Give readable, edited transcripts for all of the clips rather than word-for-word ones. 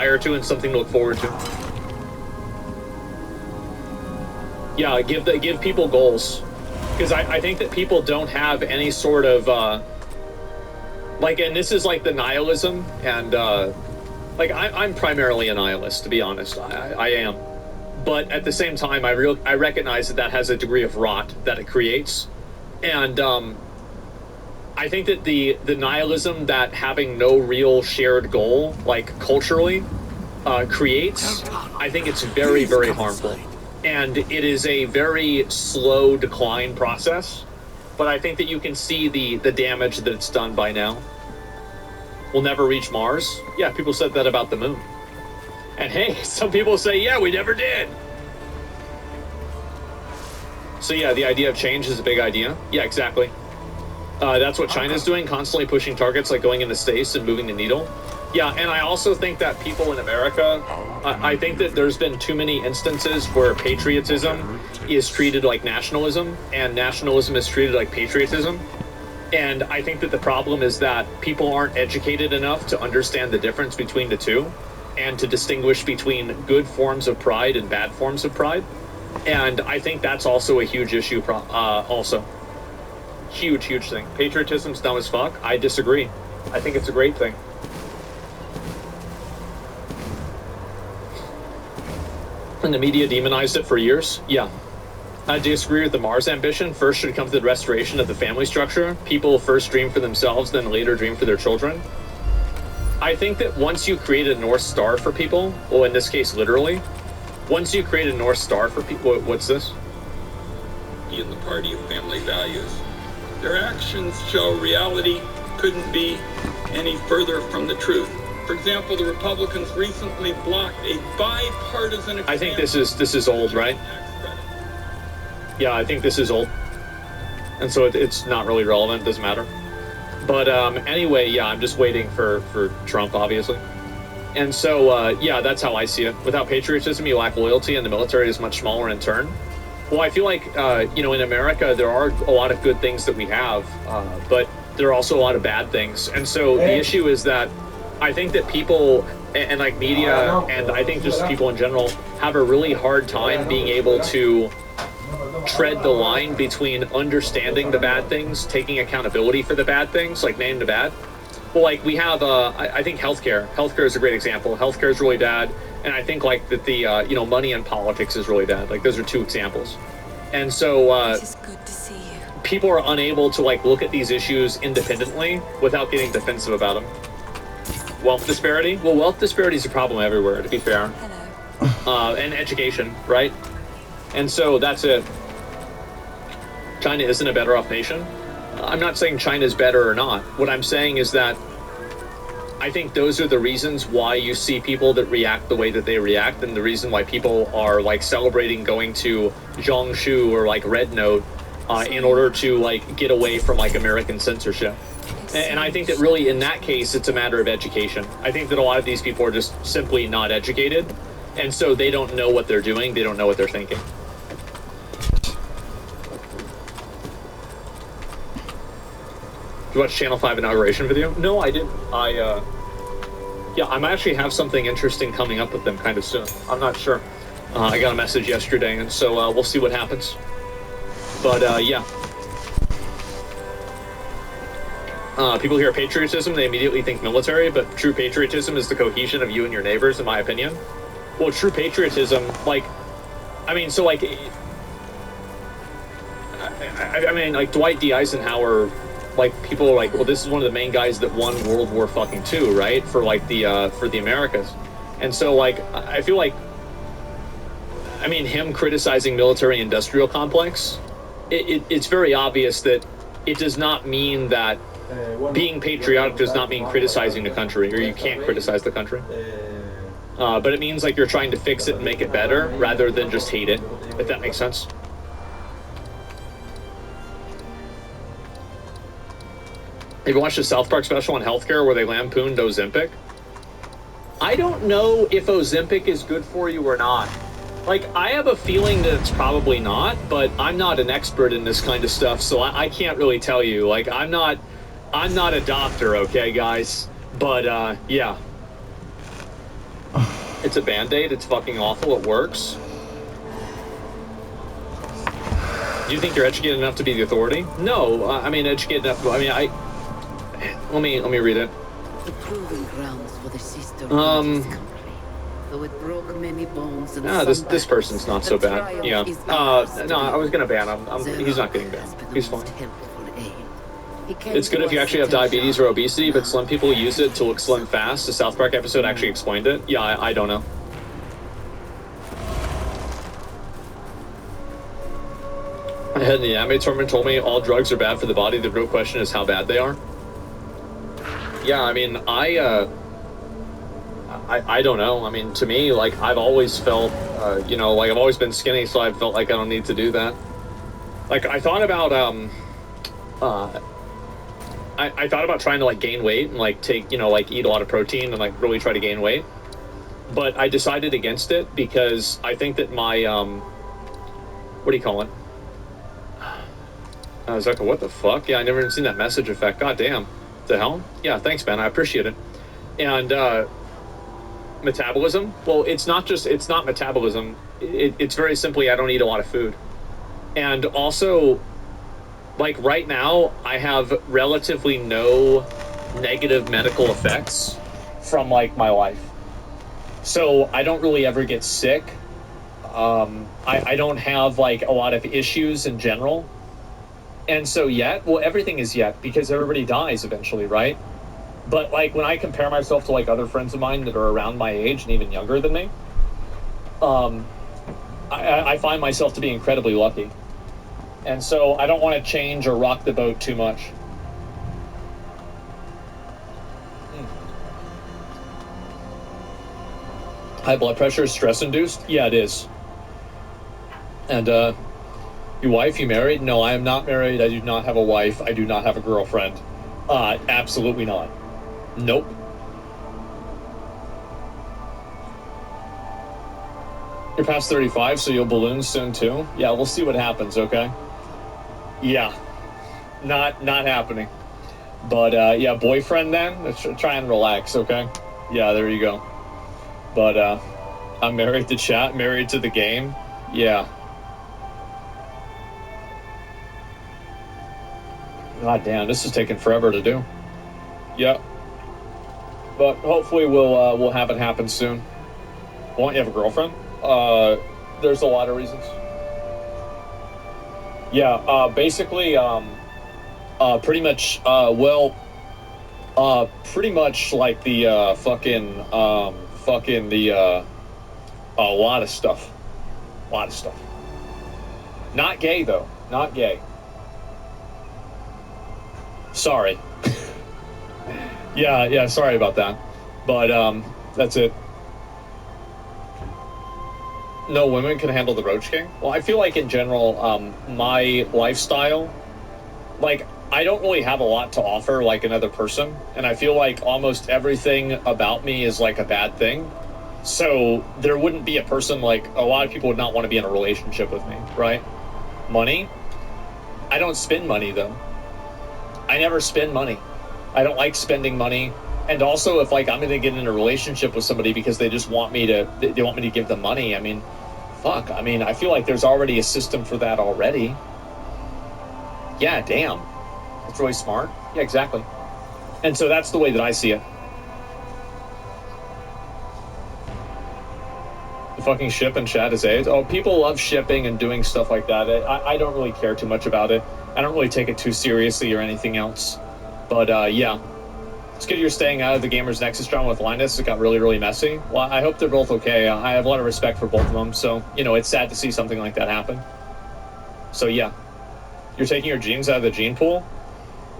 aspire to and something to look forward to. Yeah, give people goals, because I think that people don't have any sort of like, and this is like the nihilism, and like I'm primarily a nihilist, to be honest. I am, but at the same time, I recognize that has a degree of rot that it creates, and I think that the nihilism that having no real shared goal, like culturally, creates, I think it's very, very harmful. And it is a very slow decline process, but I think that you can see the damage that it's done by now. We'll never reach Mars. Yeah, people said that about the moon. And hey, some people say, yeah, we never did. So yeah, the idea of change is a big idea. Yeah, exactly. That's what China's doing, constantly pushing targets, like going into space and moving the needle. Yeah, and I also think that people in America, I think that there's been too many instances where patriotism is treated like nationalism, and nationalism is treated like patriotism. And I think that the problem is that people aren't educated enough to understand the difference between the two, and to distinguish between good forms of pride and bad forms of pride. And I think that's also a huge issue, also. Huge thing. Patriotism's dumb as fuck. I disagree. I think it's a great thing. And the media demonized it for years. Yeah. I disagree with the Mars ambition. First should come to the restoration of the family structure. People first dream for themselves, then later dream for their children. I think that once you create a North Star for people, well, in this case, literally, once you create a North Star for people, what's this? In the party of family values. Their actions show reality couldn't be any further from the truth. For example, the Republicans recently blocked a bipartisan... I think this is old, right? Yeah, I think this is old. And so it's not really relevant, doesn't matter. But anyway, yeah, I'm just waiting for Trump, obviously. And so, yeah, that's how I see it. Without patriotism, you lack loyalty, and the military is much smaller in turn. Well, I feel like, you know, in America, there are a lot of good things that we have, but there are also a lot of bad things. And so the issue is that I think that people, and like media, and I think just people in general, have a really hard time being able to tread the line between understanding the bad things, taking accountability for the bad things, like name the bad. Well, like we have, I think healthcare. Healthcare is a great example. Healthcare is really bad. And I think like that the, you know, money in politics is really bad. Like those are two examples. And so It's good to see you. People are unable to like look at these issues independently without getting defensive about them. Wealth disparity? Well, wealth disparity is a problem everywhere, to be fair. Hello. And education, right? And so that's it. China isn't a better off nation. I'm not saying China's better or not. What I'm saying is that I think those are the reasons why you see people that react the way that they react, and the reason why people are like celebrating going to Zhongshu or like Red Note in order to like get away from like American censorship. And I think that really in that case, it's a matter of education. I think that a lot of these people are just simply not educated, and so they don't know what they're doing. They don't know what they're thinking. Did you watch Channel 5 inauguration video? No, I didn't. Yeah, I might actually have something interesting coming up with them kind of soon. I'm not sure. I got a message yesterday, and so we'll see what happens. But yeah. People hear patriotism, they immediately think military, but true patriotism is the cohesion of you and your neighbors, in my opinion. Well, true patriotism, like, I mean, so like, I mean, like Dwight D. Eisenhower, like people are like, well, this is one of the main guys that won World War fucking II, right? For like the for the Americas. And so like, I feel like, I mean, him criticizing military industrial complex, it's very obvious that it does not mean that being patriotic does not mean criticizing the country, or you can't criticize the country. But it means like you're trying to fix it and make it better rather than just hate it, if that makes sense. Have you watched the South Park special on healthcare where they lampooned Ozempic? I don't know if Ozempic is good for you or not. Like, I have a feeling that it's probably not, but I'm not an expert in this kind of stuff, so I can't really tell you. Like, I'm not a doctor, okay, guys? But, yeah. It's a band-aid. It's fucking awful. It works. Do you think you're educated enough to be the authority? No, I mean educated enough. Let me read it. The proving grounds for the sister country. Though it broke many bones and this person's not so bad. Yeah. No, I was gonna ban him. He's not getting banned. He's fine. It's good if you actually have diabetes or obesity, but slim people use it to look slim fast. The South Park episode actually explained it. Yeah, I don't know. I had the anime tournament told me all drugs are bad for the body. The real question is how bad they are. Yeah, I mean, I don't know. I mean, to me, like, I've always felt, you know, like, I've always been skinny, so I felt like I don't need to do that. Like, I thought about, I thought about trying to, like, gain weight and, like, take, you know, like, eat a lot of protein and, like, really try to gain weight. But I decided against it because I think that my, what do you call it? Zucker, what the fuck? Yeah, I never even seen that message effect. God damn. The hell? Yeah, thanks, man. I appreciate it. And, metabolism? Well, it's not metabolism. It's very simply I don't eat a lot of food. And also, like, right now, I have relatively no negative medical effects from, like, my life. So I don't really ever get sick. I don't have, like, a lot of issues in general. And so everything is yet, because everybody dies eventually, right? But, like, when I compare myself to, like, other friends of mine that are around my age and even younger than me, I find myself to be incredibly lucky. And so I don't want to change or rock the boat too much. High blood pressure is stress-induced? Yeah, it is. And, your wife, you married? No, I am not married. I do not have a wife. I do not have a girlfriend. Absolutely not. Nope. You're past 35, so you'll balloon soon too? Yeah, we'll see what happens, okay? Yeah. Not happening. But, yeah, boyfriend then? Let's try and relax, okay? Yeah, there you go. But, I'm married to chat, married to the game. Yeah. God damn, this is taking forever to do. Yep. But hopefully we'll have it happen soon. Why don't you have a girlfriend? There's a lot of reasons. Yeah, basically, pretty much, pretty much like the, a lot of stuff. A lot of stuff. Not gay, though. Not gay. Sorry. yeah, sorry about that. But, that's it. No women can handle the Roach King? Well, I feel like in general, my lifestyle, like, I don't really have a lot to offer like another person. And I feel like almost everything about me is like a bad thing. So there wouldn't be a person, like, a lot of people would not want to be in a relationship with me, right? Money? I don't spend money, though. I never spend money. I don't like spending money. And also, if, like, I'm going to get in a relationship with somebody because they just want me to, they want me to give them money, I mean, fuck. I mean, I feel like there's already a system for that already. Yeah, damn. That's really smart. Yeah, exactly. And so that's the way that I see it. The fucking ship and chat is AIDS. Oh, people love shipping and doing stuff like that. I don't really care too much about it. I don't really take it too seriously or anything else. But, yeah. It's good you're staying out of the Gamers Nexus drama with Linus. It got really, really messy. Well, I hope they're both okay. I have a lot of respect for both of them. So, you know, it's sad to see something like that happen. So, yeah. You're taking your genes out of the gene pool?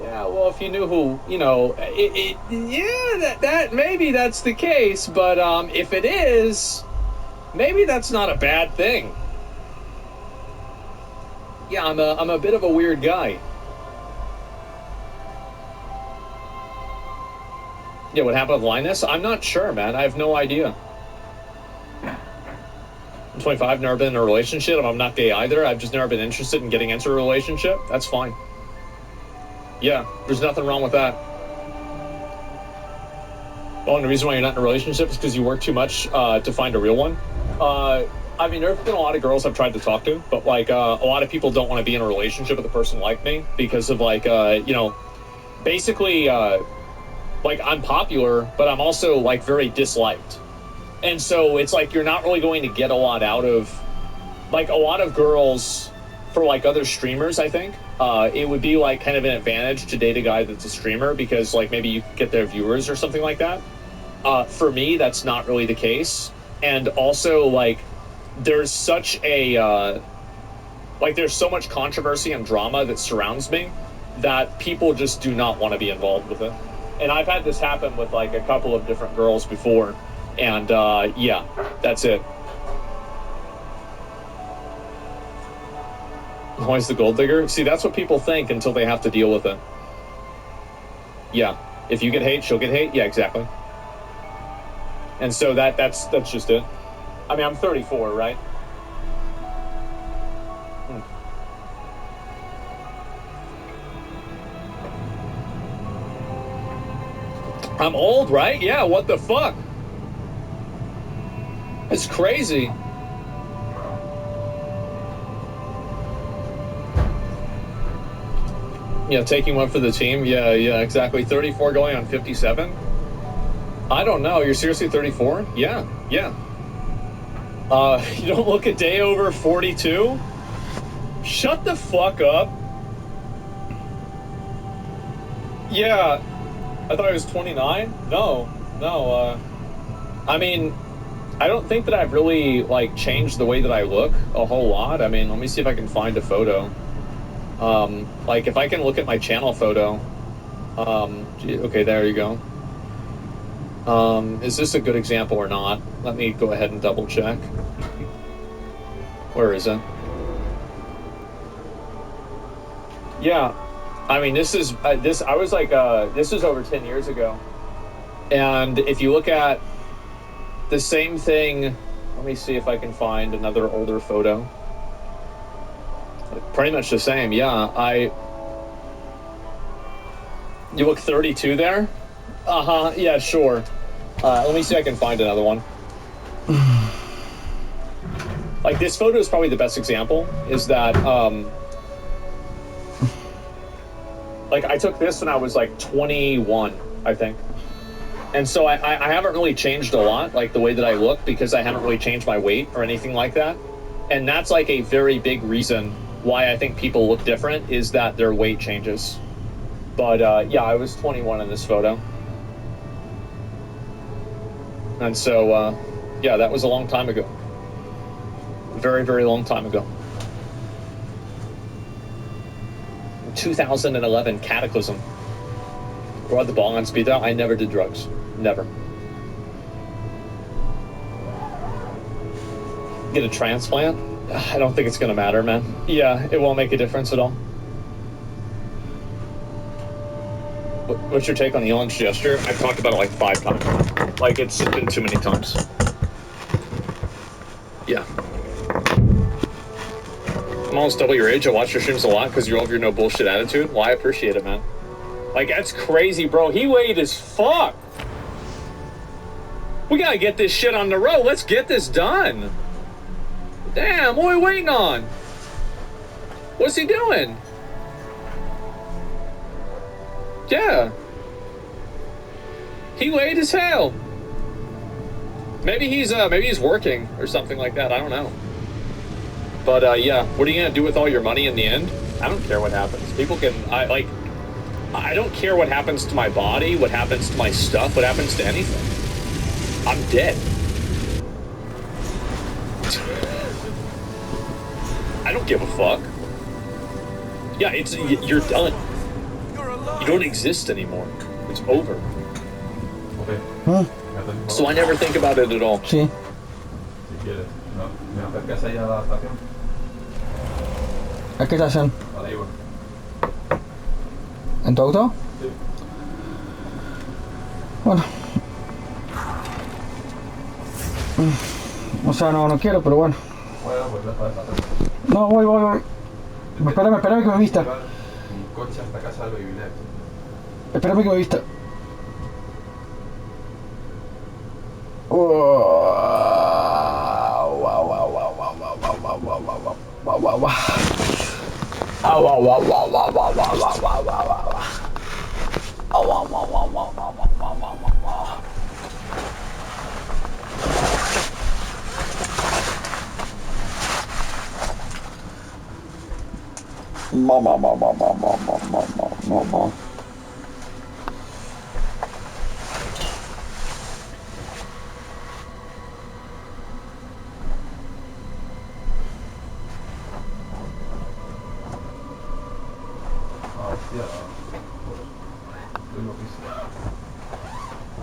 Yeah, well, if you knew who, you know, yeah, that maybe that's the case. But, if it is, maybe that's not a bad thing. Yeah, I'm a bit of a weird guy. Yeah, what happened with Linus? I'm not sure, man. I have no idea. I'm 25, never been in a relationship. I'm not gay either. I've just never been interested in getting into a relationship. That's fine. Yeah, there's nothing wrong with that. Oh, and the reason why you're not in a relationship is because you work too much to find a real one. I mean, there's been a lot of girls I've tried to talk to, but like a lot of people don't want to be in a relationship with a person like me because of like you know, basically like I'm popular, but I'm also like very disliked, and so it's like you're not really going to get a lot out of like a lot of girls for like other streamers. I think it would be like kind of an advantage to date a guy that's a streamer because like maybe you could get their viewers or something like that. For me, that's not really the case, and also like there's such a like there's so much controversy and drama that surrounds me that people just do not want to be involved with it. And I've had this happen with like a couple of different girls before, and yeah, that's it. Why is the gold digger? See, that's what people think until they have to deal with it. Yeah, if you get hate, she'll get hate. Yeah, exactly. And so that's just it. I mean, I'm 34, right? I'm old, right? Yeah, what the fuck? It's crazy. Yeah, taking one for the team. Yeah, exactly. 34 going on 57. I don't know. You're seriously 34? Yeah. You don't look a day over 42? Shut the fuck up. Yeah. I thought I was 29? No. I mean, I don't think that I've really, like, changed the way that I look a whole lot. I mean, let me see if I can find a photo. Like, if I can look at my channel photo. Okay, there you go. Is this a good example or not? Let me go ahead and double check. Where is it? Yeah, I mean, this is I was like this is over 10 years ago, and if you look at the same thing, let me see if I can find another older photo. Pretty much the same. Yeah, you look 32 there. Yeah, sure. Let me see if I can find another one. Like, this photo is probably the best example, is that, like, I took this when I was, like, 21, I think. And so I haven't really changed a lot, like, the way that I look, because I haven't really changed my weight or anything like that. And that's, like, a very big reason why I think people look different, is that their weight changes. But, yeah, I was 21 in this photo. And so, yeah, that was a long time ago. Very, very long time ago. 2011 Cataclysm. Rode the ball on speed dial. I never did drugs. Never. Get a transplant? I don't think it's gonna matter, man. Yeah, it won't make a difference at all. What's your take on Elon's gesture? I've talked about it like 5 times. Like, it's been too many times. Yeah. I'm almost double your age. I watch your streams a lot because you love your no bullshit attitude. Well, I appreciate it, man. Like, that's crazy, bro. He weighed as fuck. We gotta get this shit on the road. Let's get this done. Damn, what are we waiting on? What's he doing? Yeah. He weighed as hell. Maybe he's working or something like that. I don't know. But yeah, what are you gonna do with all your money in the end? I don't care what happens. People can, I don't care what happens to my body, what happens to my stuff, what happens to anything. I'm dead. I don't give a fuck. Yeah, you're done. You don't exist anymore. It's over. Huh? So I never think about it at all. Sí. Si quieres. No, ¿me acercas ahí a la estación? ¿A qué estación? A la Ivor. ¿En tu auto? Sí. Bueno. O sea, no quiero, pero bueno. Bueno, pues deja de hacer. No, voy. Espérame que me vista. Llevar mi coche hasta casa del Baby Left. Espérame que me vista.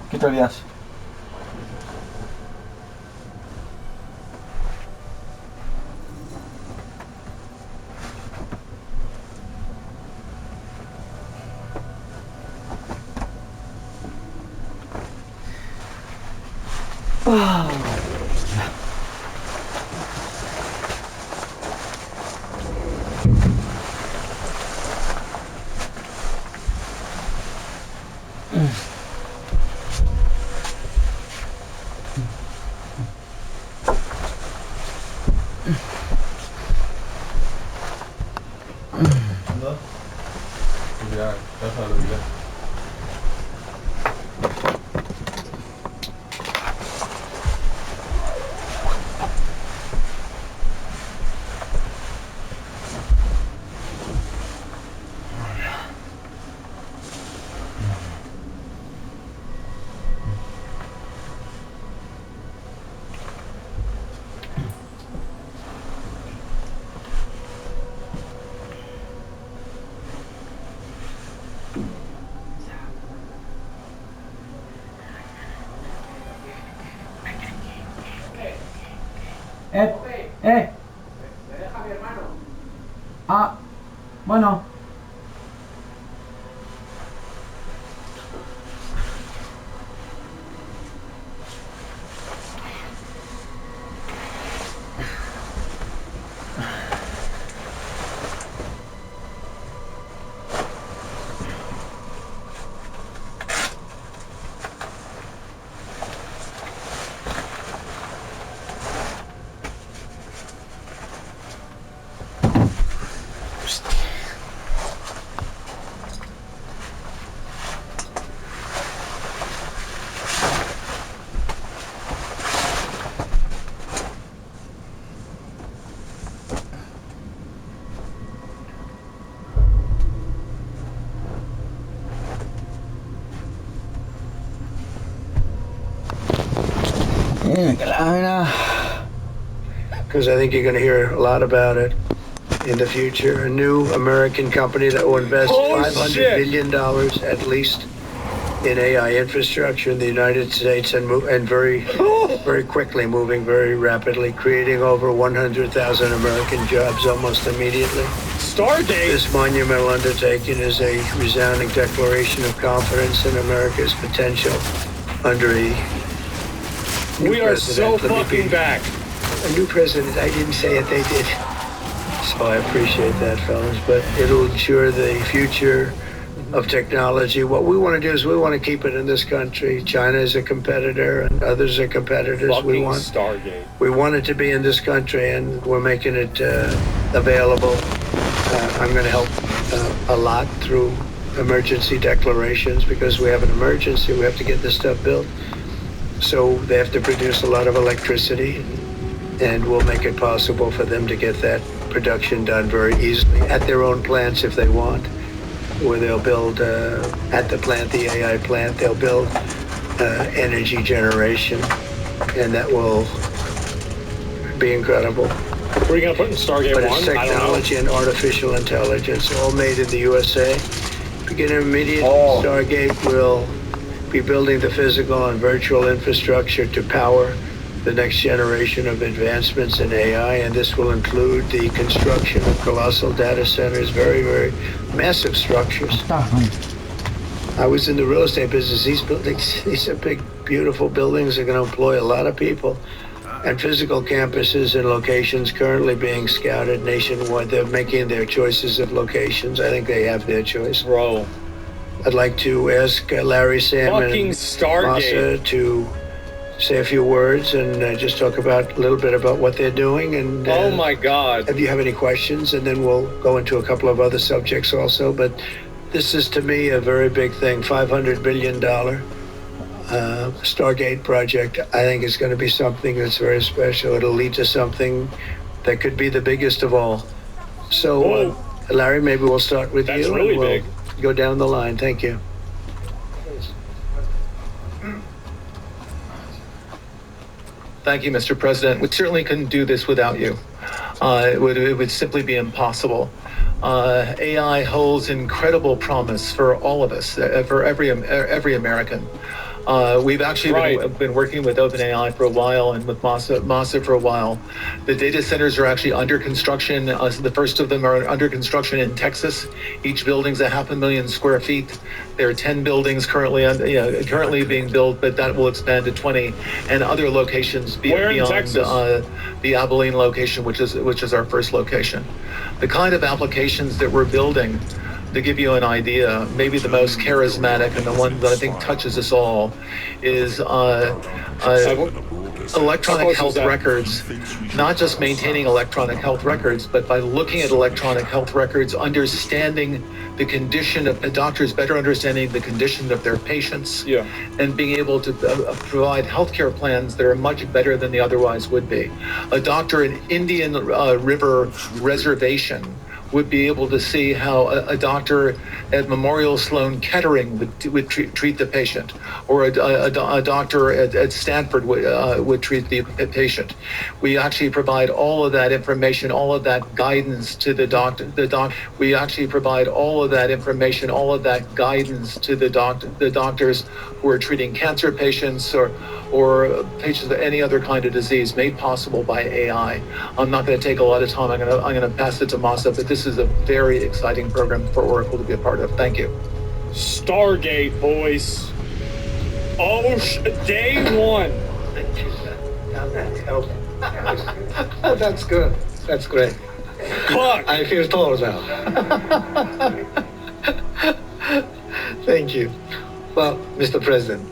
¿Qué teorías? ¿No? Pues ya, pásalo ya. Ah, bueno. Because I think you're going to hear a lot about it in the future. A new American company that will invest $500 billion at least in AI infrastructure in the United States and very quickly, moving very rapidly, creating over 100,000 American jobs almost immediately. Stargate. This monumental undertaking is a resounding declaration of confidence in America's potential under a new We are so president. Let me fucking be- back. A new president, I didn't say it, they did. So I appreciate that, fellas, but it'll ensure the future of technology. What we want to do is we want to keep it in this country. China is a competitor and others are competitors. Fucking Stargate. We want it to be in this country and we're making it available. I'm going to help a lot through emergency declarations because we have an emergency. We have to get this stuff built. So they have to produce a lot of electricity. And we'll make it possible for them to get that production done very easily at their own plants if they want, where they'll build at the plant, the AI plant, they'll build energy generation, and that will be incredible. What are you going to put in Stargate But 1? it's technology and artificial intelligence, all made in the USA. Beginning immediate, Stargate will be building the physical and virtual infrastructure to power the next generation of advancements in AI, and this will include the construction of colossal data centers, very, very massive structures. I was in the real estate business. These buildings, these are big, beautiful buildings. Are going to employ a lot of people. And physical campuses and locations currently being scouted nationwide. They're making their choices of locations. I think they have their choice. Bro. I'd like to ask Larry, Sam, Fucking and Stargate. Masa to say a few words and just talk about a little bit about what they're doing. And Oh my God. if you have any questions, and then we'll go into a couple of other subjects also. But this is to me a very big thing. $500 billion Stargate project. I think it's going to be something that's very special. It'll lead to something that could be the biggest of all. So, Larry, maybe we'll start with That's you. really and we'll big. go down the line. Thank you. Thank you, Mr. President. We certainly couldn't do this without you. It would simply be impossible. AI holds incredible promise for all of us, for every American. We've actually been working with OpenAI for a while and with Masa for a while. The data centers are actually under construction. The first of them are under construction in Texas. Each building's 500,000 square feet. There are 10 buildings currently being built, but that will expand to 20 and other locations beyond the Abilene location, which is our first location. The kind of applications that we're building, to give you an idea, maybe the most charismatic and the one that I think touches us all is electronic health records, not just maintaining electronic health records, but by looking at electronic health records, understanding the condition of doctors, better understanding the condition of their patients, and being able to provide healthcare plans that are much better than they otherwise would be. A doctor in Indian River Reservation would be able to see how a doctor at Memorial Sloan Kettering would treat the patient, or a doctor at Stanford would treat the patient. We actually provide all of that information, all of that guidance to the doctor. We actually provide all of that information, all of that guidance to the doctors who are treating cancer patients or patients with any other kind of disease, made possible by AI. I'm not going to take a lot of time. I'm going to pass it to Masa, but this is a very exciting program for Oracle to be a part of. Thank you. Stargate, boys. Oh, day one. That's good. That's great. Fuck. I feel tall now. Thank you. Well, Mr. President,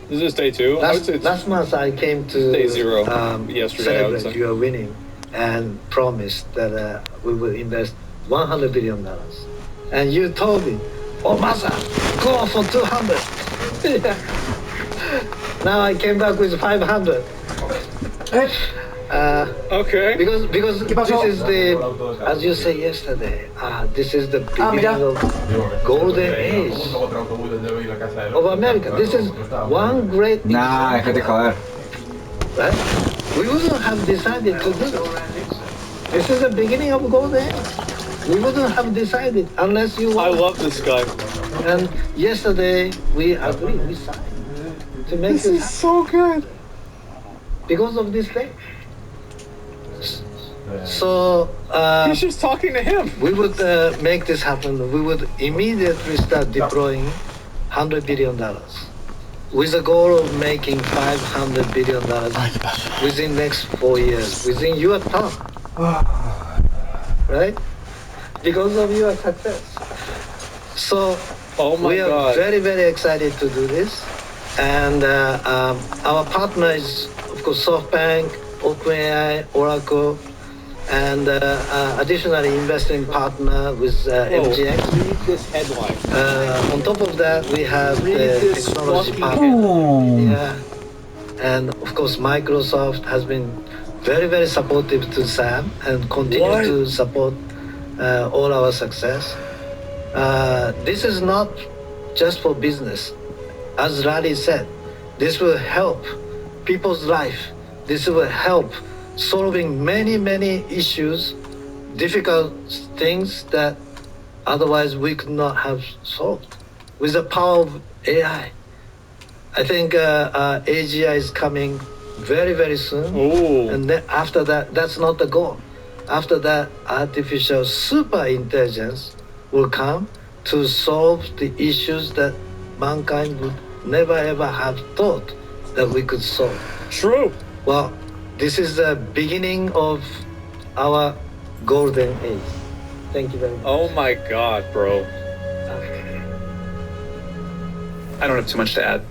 This is day two. last month I came to day zero. Yesterday, I would celebrate say. your winning and promised that we will invest $100 billion. And you told me, oh, Masa, go for 200. Now I came back with 500. Okay. Because this is the, as you say yesterday, this is the beginning of golden age of America. This is one great Nah, déjate joder. right? We wouldn't have decided to do this. This is the beginning of golden age. We wouldn't have decided unless you. I love this guy. And yesterday we agreed, we signed to make This is so good. because of this thing. So He's just talking to him. we would make this happen. We would immediately start deploying $100 billion with the goal of making $500 billion within next 4 years, within your term. Right? Because of your success. So Oh my we are God. very, very excited to do this. And our partner is, of course, SoftBank, OpenAI, Oracle, and additionally investing partner with MGX. Read this headline. On top of that, we have Read the this technology fucking partner. Boom. Yeah. And of course, Microsoft has been very, very supportive to Sam and continue to support all our success. This is not just for business. As Larry said, this will help people's life. This will help solving many, many issues, difficult things that otherwise we could not have solved with the power of AI. I think AGI is coming very, very soon. Oh. And then after that, that's not the goal. After that, artificial super intelligence will come to solve the issues that mankind would never ever have thought that we could solve. True. Well, this is the beginning of our golden age. Thank you very much. Oh my God, bro. I don't have too much to add.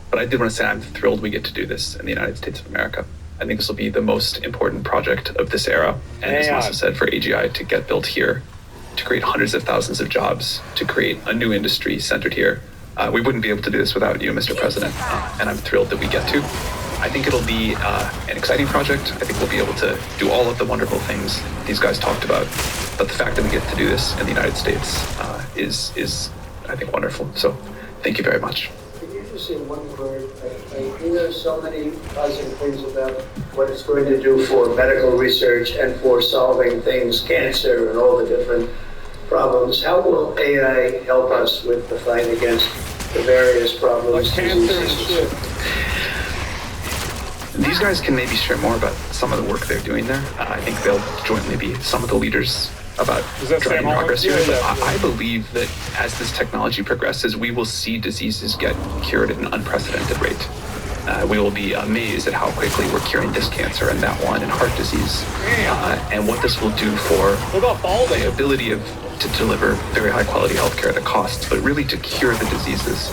But I did want to say I'm thrilled we get to do this in the United States of America. I think this will be the most important project of this era. And as Masa said, for AGI to get built here, to create hundreds of thousands of jobs, to create a new industry centered here. We wouldn't be able to do this without you, Mr. President. And I'm thrilled that we get to. I think it'll be an exciting project. I think we'll be able to do all of the wonderful things these guys talked about. But the fact that we get to do this in the United States is, I think, wonderful. So thank you very much. Could you just say one word? I hear so many positive things about what it's going to do for medical research and for solving things, cancer and all the different problems. How will AI help us with the fight against the various problems? These guys can maybe share more about some of the work they're doing there. I think they'll jointly be some of the leaders about driving progress here. But I believe that as this technology progresses, we will see diseases get cured at an unprecedented rate. We will be amazed at how quickly we're curing this cancer and that one and heart disease. And what this will do for the ability to deliver very high quality healthcare at a cost, but really to cure the diseases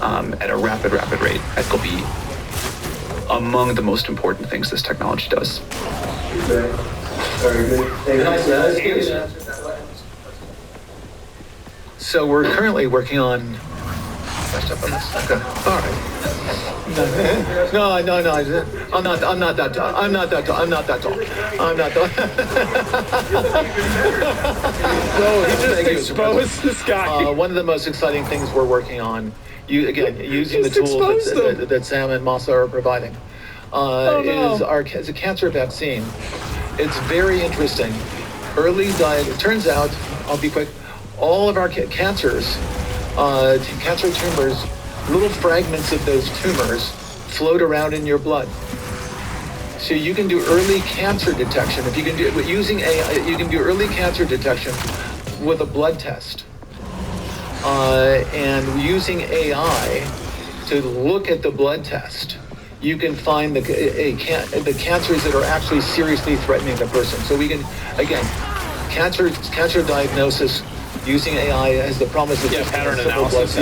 at a rapid rate. That will be among the most important things this technology does. Very good. So we're currently working on. Okay. All right. No. I'm not that tall. I'm not that tall. No, he just exposed this guy. One of the most exciting things we're working on, using the tools that Sam and Masa are providing, is a cancer vaccine. It's very interesting. It turns out, I'll be quick, all of our cancers, cancer tumors, little fragments of those tumors float around in your blood. So you can do early cancer detection. If you can do it using AI, you can do early cancer detection with a blood test. And using AI to look at the blood test, you can find the cancers that are actually seriously threatening the person. So we can, again, cancer diagnosis using AI has the promise of pattern analysis.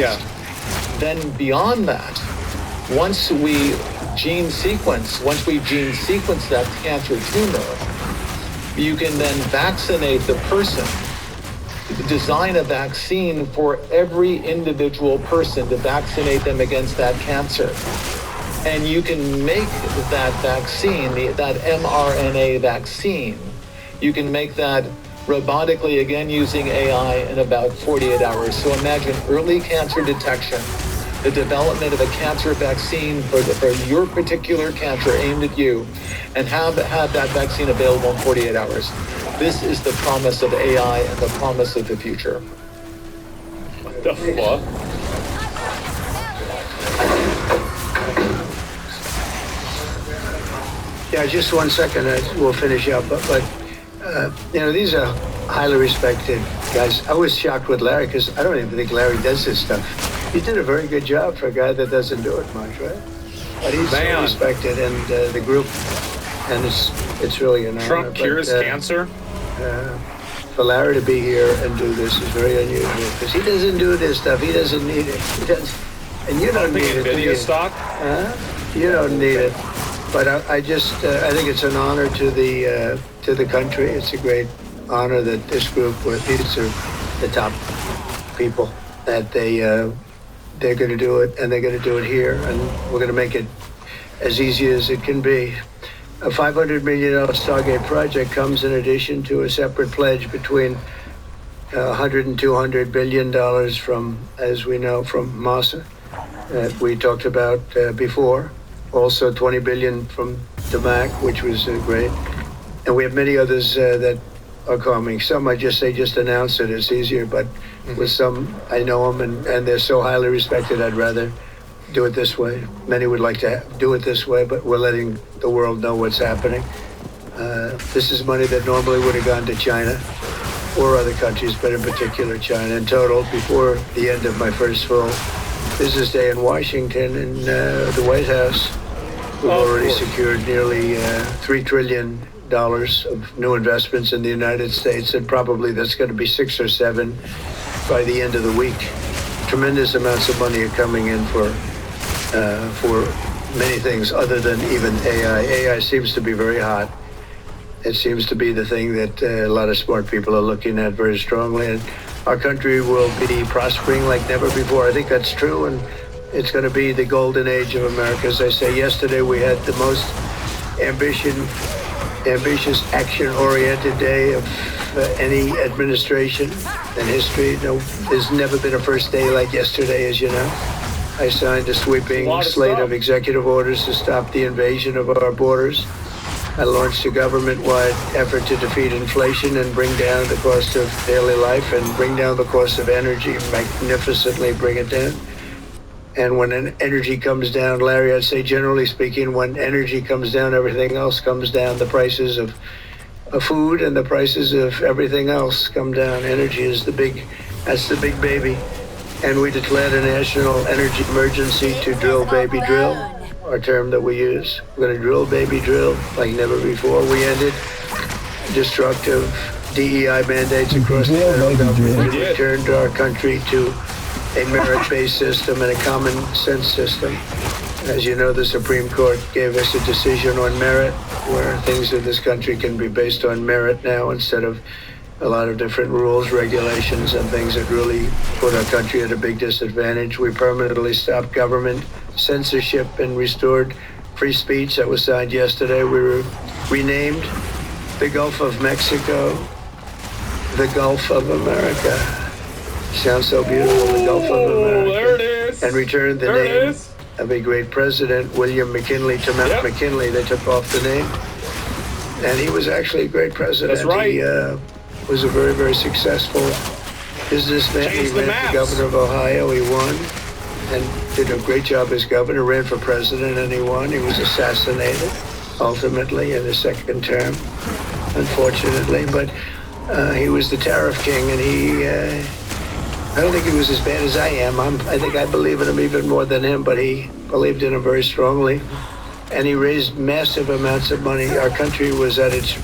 Then beyond that, once we gene sequence that cancer tumor, you can then vaccinate the person, design a vaccine for every individual person to vaccinate them against that cancer. And you can make that vaccine, that mRNA vaccine, you can make that robotically, again using AI, in about 48 hours. So imagine early cancer detection, the development of a cancer vaccine for your particular cancer aimed at you, and have that vaccine available in 48 hours. This is the promise of AI and the promise of the future. What the fuck? Yeah, just 1 second, we'll finish up. But these are highly respected guys. I was shocked with Larry because I don't even think Larry does this stuff. He did a very good job for a guy that doesn't do it much, right? But he's so respected, and the group, and it's really an honor. Trump cures cancer? For Larry to be here and do this is very unusual because he doesn't do this stuff. He doesn't need it. He doesn't, and you don't need it. NVIDIA stock? You don't need it. But I think it's an honor to the country. It's a great honor that this group, these are the top people, that they're going to do it, and they're going to do it here, and we're going to make it as easy as it can be. A $500 million Stargate project comes in addition to a separate pledge between $100 and $200 billion from, as we know, from Masa, that we talked about before. Also 20 billion from DMAC, which was great. And we have many others that are coming. Some I just announce it, it's easier, but with some, I know them and they're so highly respected, I'd rather do it this way. Many would like to do it this way, but we're letting the world know what's happening. This is money that normally would have gone to China or other countries, but in particular China. In total, before the end of my first full business day in Washington, in the White House, we've already secured nearly $3 trillion of new investments in the United States, and probably that's going to be 6 or 7 by the end of the week. Tremendous amounts of money are coming in for for many things other than even AI. AI seems to be very hot. It seems to be the thing that a lot of smart people are looking at very strongly. And our country will be prospering like never before. I think that's true, and it's going to be the golden age of America. As I say, yesterday we had the most ambitious, action-oriented day of any administration in history. No, there's never been a first day like yesterday, as you know. I signed a sweeping slate of executive orders to stop the invasion of our borders. I launched a government-wide effort to defeat inflation and bring down the cost of daily life and bring down the cost of energy, magnificently bring it down. And when energy comes down, Larry, I'd say generally speaking, when energy comes down, everything else comes down. The prices of food and the prices of everything else come down. Energy is that's the big baby. And we declared a national energy emergency to drill, baby, drill, our term that we use. We're going to drill, baby, drill like never before. We ended destructive DEI mandates across the federal government. We returned our country to a merit-based system and a common sense system. As you know, the Supreme Court gave us a decision on merit, where things in this country can be based on merit now instead of a lot of different rules, regulations, and things that really put our country at a big disadvantage. We permanently stopped government censorship and restored free speech. That was signed yesterday. We renamed the Gulf of Mexico the Gulf of America. Sounds so beautiful, the Gulf of America. There it is. And returned the name of a great president, William McKinley, to Mount McKinley. They took off the name. And he was actually a great president. That's right. He was a very, very successful businessman. He ran for governor of Ohio. He won and did a great job as governor, ran for president, and he won. He was assassinated, ultimately, in his second term, unfortunately. But he was the tariff king, and I don't think he was as bad as I am. I think I believe in him even more than him, but he believed in him very strongly. And he raised massive amounts of money. Our country was at its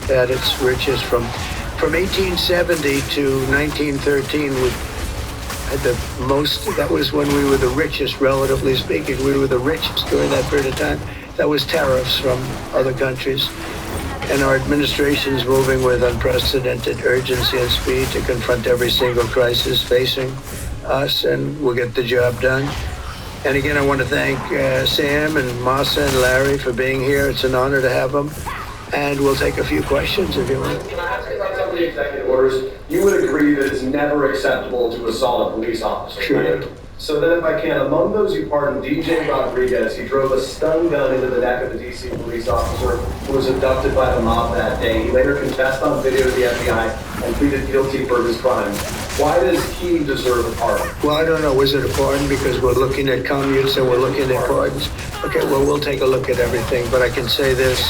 richest from 1870 to 1913. We had the most, that was when we were the richest, relatively speaking. We were the richest during that period of time. That was tariffs from other countries. And our administration's moving with unprecedented urgency and speed to confront every single crisis facing us, and we'll get the job done. And again, I want to thank Sam and Masa and Larry for being here. It's an honor to have them. And we'll take a few questions if you want. Can I ask you about some of the executive orders? You would agree that it's never acceptable to assault a police officer, sure. Right? So then if I can, among those you pardoned, DJ Rodriguez, he drove a stun gun into the neck of a DC police officer who was abducted by the mob that day. He later confessed on video to the FBI and pleaded guilty for his crime. Why does he deserve a pardon? Well, I don't know. Was it a pardon? Because we're looking at commutes and we're looking at pardons. Okay, well, we'll take a look at everything. But I can say this.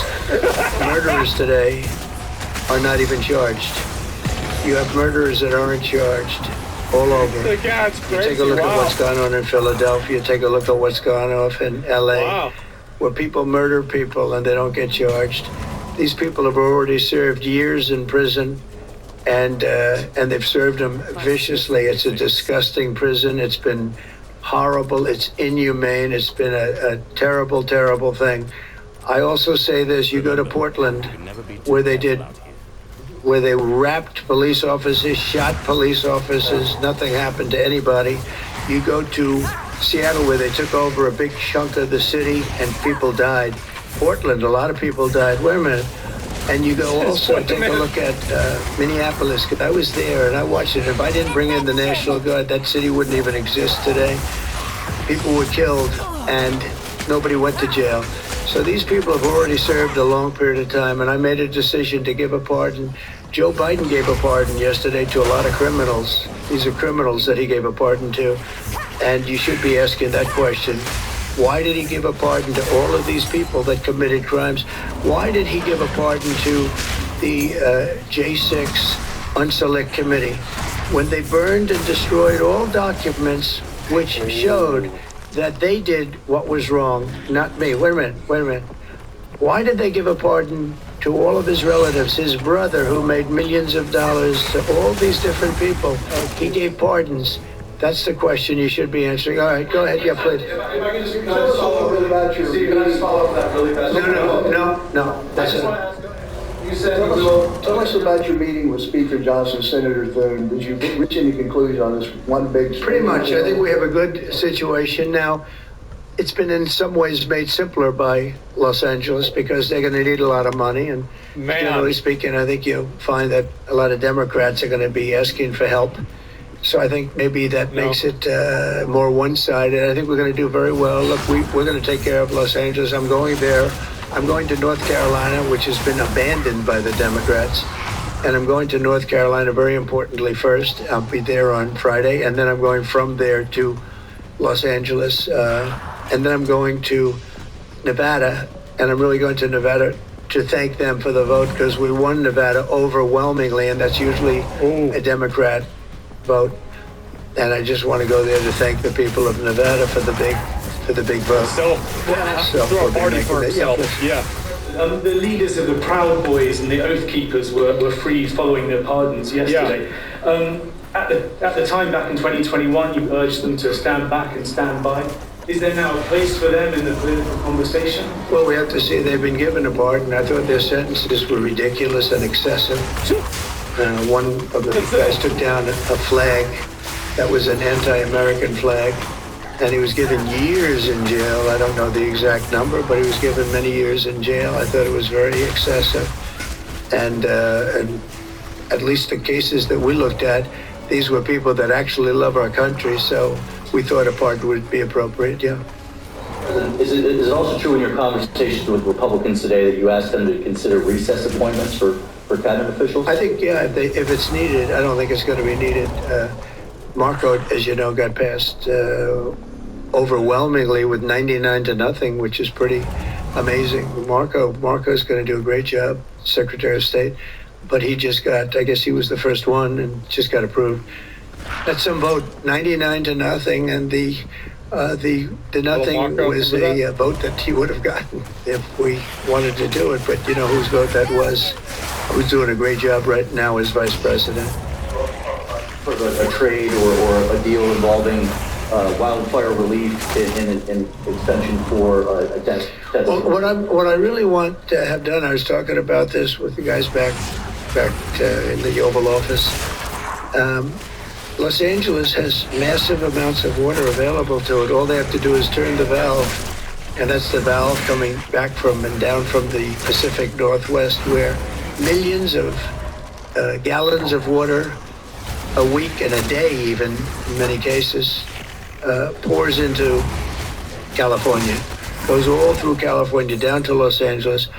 Murderers today are not even charged. You have murderers that aren't charged all over. You take a look at what's gone on in Philadelphia. Take a look at what's gone off in L.A., where people murder people and they don't get charged. These people have already served years in prison, and they've served them viciously. It's a disgusting prison. It's been horrible. It's inhumane. It's been a terrible, terrible thing. I also say this. You go to Portland, where they wrapped police officers, shot police officers, nothing happened to anybody. You go to Seattle, where they took over a big chunk of the city and people died. Portland, a lot of people died. Wait a minute. And you go also take a look at Minneapolis, because I was there and I watched it. If I didn't bring in the National Guard, that city wouldn't even exist today. People were killed and nobody went to jail. So these people have already served a long period of time, and I made a decision to give a pardon. Joe Biden gave a pardon yesterday to a lot of criminals. These are criminals that he gave a pardon to. And you should be asking that question. Why did he give a pardon to all of these people that committed crimes? Why did he give a pardon to the J6 Unselect Committee when they burned and destroyed all documents which showed that they did what was wrong, not me? Wait a minute. Why did they give a pardon to all of his relatives, his brother who made millions of dollars, to all these different people? He gave pardons. That's the question you should be answering. All right, go ahead. Yeah, please. If I can just follow about your Steve, can I just follow up that really fast? No. That's it. You said Tell us about your meeting with Speaker Johnson, Senator Thune. Did you reach any conclusion on this one big... Pretty much. I think we have a good situation now. It's been in some ways made simpler by Los Angeles because they're going to need a lot of money. And generally speaking, I think you'll find that a lot of Democrats are going to be asking for help. So I think maybe that makes it more one-sided. I think we're going to do very well. Look, we're going to take care of Los Angeles. I'm going there. I'm going to North Carolina, which has been abandoned by the Democrats. And I'm going to North Carolina, very importantly, first. I'll be there on Friday. And then I'm going from there to Los Angeles. And then I'm going to Nevada. And I'm really going to Nevada to thank them for the vote because we won Nevada overwhelmingly. And that's usually a Democrat vote. And I just want to go there to thank the people of Nevada for the big vote. So throw a party for himself. Yeah. The leaders of the Proud Boys and the Oath Keepers were free following their pardons yesterday. At the time, back in 2021, you urged them to stand back and stand by. Is there now a place for them in the political conversation? Well, we have to see they've been given a pardon. I thought their sentences were ridiculous and excessive. One of the guys took down a flag that was an anti-American flag. And he was given years in jail. I don't know the exact number, but he was given many years in jail. I thought it was very excessive. And at least the cases that we looked at, these were people that actually love our country. So we thought a pardon would be appropriate, yeah. Is it also true in your conversations with Republicans today that you asked them to consider recess appointments for cabinet officials? I think, yeah, if it's needed. I don't think it's going to be needed. Marco, as you know, got passed overwhelmingly with 99-0, which is pretty amazing. Marco's going to do a great job, Secretary of State, but he just got, I guess he was the first one and just got approved. That's some vote, 99-0, and the nothing was a vote that he would have gotten if we wanted to do it. But you know whose vote that was? Who's doing a great job right now as Vice President. For a trade or a deal involving wildfire relief in extension for a debt. Well, what I really want to have done, I was talking about this with the guys back in the Oval Office. Los Angeles has massive amounts of water available to it. All they have to do is turn the valve, and that's the valve coming back from and down from the Pacific Northwest, where millions of gallons of water a week and a day, even in many cases, pours into California, goes all through California down to Los Angeles,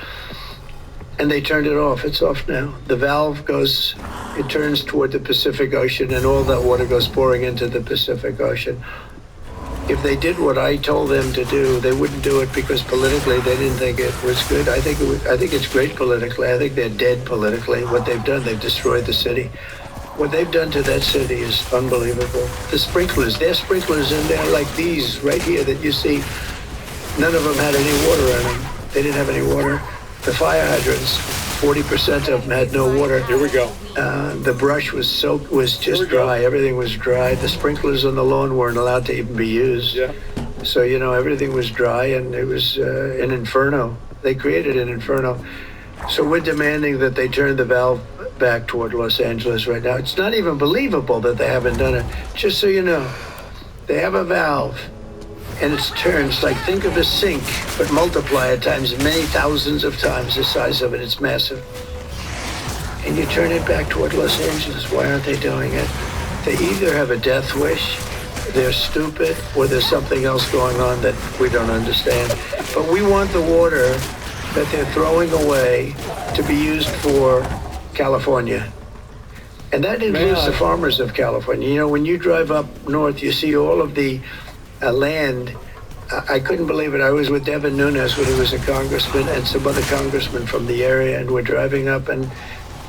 and they turned it off. It's off now. The valve goes, it turns toward the Pacific Ocean, and all that water goes pouring into the Pacific Ocean. If they did what I told them to do, they wouldn't do it because politically they didn't think it was good. I think it's great politically. I think they're dead politically. What they've done, they've destroyed the city. What they've done to that city is unbelievable. The sprinklers, their sprinklers in there like these right here that you see, none of them had any water in them. They didn't have any water. The fire hydrants, 40% of them had no water. Here we go. The brush was soaked, was just dry. Everything was dry. The sprinklers on the lawn weren't allowed to even be used. Yeah. So, you know, everything was dry, and it was an inferno. They created an inferno. So we're demanding that they turn the valve back toward Los Angeles right now. It's not even believable that they haven't done it. Just so you know, they have a valve, and it turns like, think of a sink, but multiply it times many thousands of times the size of it. It's massive. And you turn it back toward Los Angeles. Why aren't they doing it? They either have a death wish, they're stupid, or there's something else going on that we don't understand. But we want the water that they're throwing away to be used for California. And that includes the farmers of California. You know, when you drive up north, you see all of the land. I couldn't believe it. I was with Devin Nunes when he was a congressman and some other congressmen from the area, and we're driving up and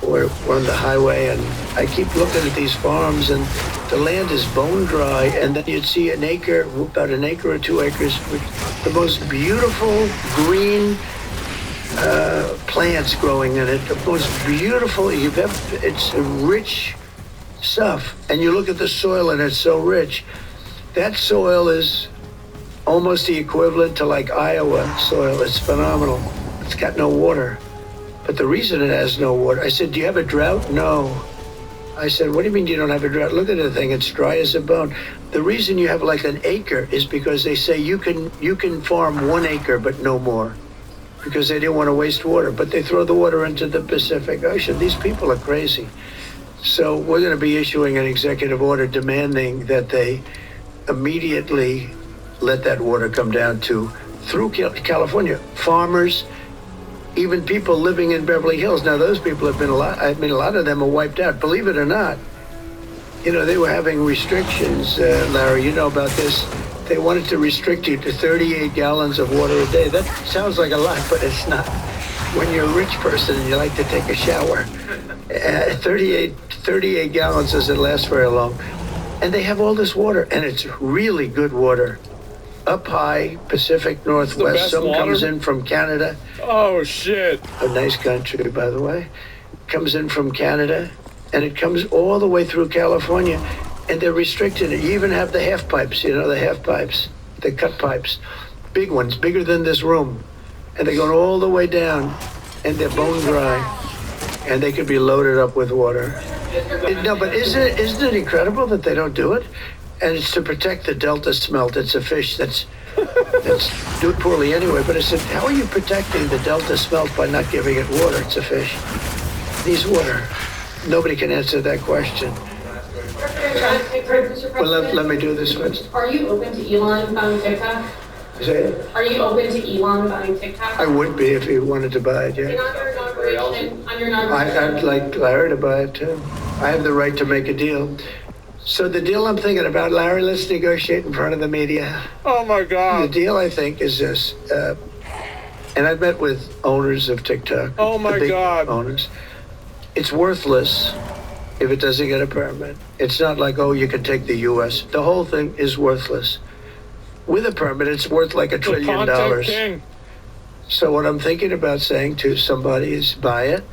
we're on the highway, and I keep looking at these farms, and the land is bone dry, and then you'd see an acre, about an acre or 2 acres, with the most beautiful green plants growing in it, the most beautiful you've ever. It's rich stuff, and you look at the soil, and it's so rich. That soil is almost the equivalent to like Iowa soil. It's phenomenal. It's got no water. But the reason it has no water, I said, do you have a drought? No. I said, what do you mean you don't have a drought? Look at the thing, it's dry as a bone. The reason you have like an acre is because they say you can farm 1 acre, but no more. Because they didn't want to waste water, but they throw the water into the Pacific Ocean. These people are crazy. So we're going to be issuing an executive order demanding that they immediately let that water come down through California. Farmers, even people living in Beverly Hills. Now, those people have been a lot of them are wiped out. Believe it or not, they were having restrictions, Larry, you know about this. They wanted to restrict you to 38 gallons of water a day. That sounds like a lot, but it's not. When you're a rich person and you like to take a shower, 38 gallons doesn't last very long. And they have all this water, and it's really good water. Up high, Pacific Northwest. Some water comes in from Canada. Oh, shit. A nice country, by the way. Comes in from Canada, and it comes all the way through California, and they're restricted. You even have the half pipes, the half pipes, the cut pipes. Big ones, bigger than this room. And they go all the way down, and they're bone dry, and they could be loaded up with water. No, but isn't it incredible that they don't do it? And it's to protect the Delta smelt. It's a fish that's doing poorly anyway. But I said, how are you protecting the Delta smelt by not giving it water? It's a fish. It needs water. Nobody can answer that question. Well, let me do this first. Are you open to Elon buying TikTok? Say it. Are you open to Elon buying TikTok? I would be if he wanted to buy it, yeah. On your inauguration. I'd like Larry to buy it too. I have the right to make a deal. So the deal I'm thinking about, Larry, let's negotiate in front of the media. Oh my God. The deal I think is this, and I've met with owners of TikTok. Oh my God. Owners. It's worthless if it doesn't get a permit. It's not like, oh, you can take the US. The whole thing is worthless. With a permit, it's worth like $1 trillion. King. So what I'm thinking about saying to somebody is buy it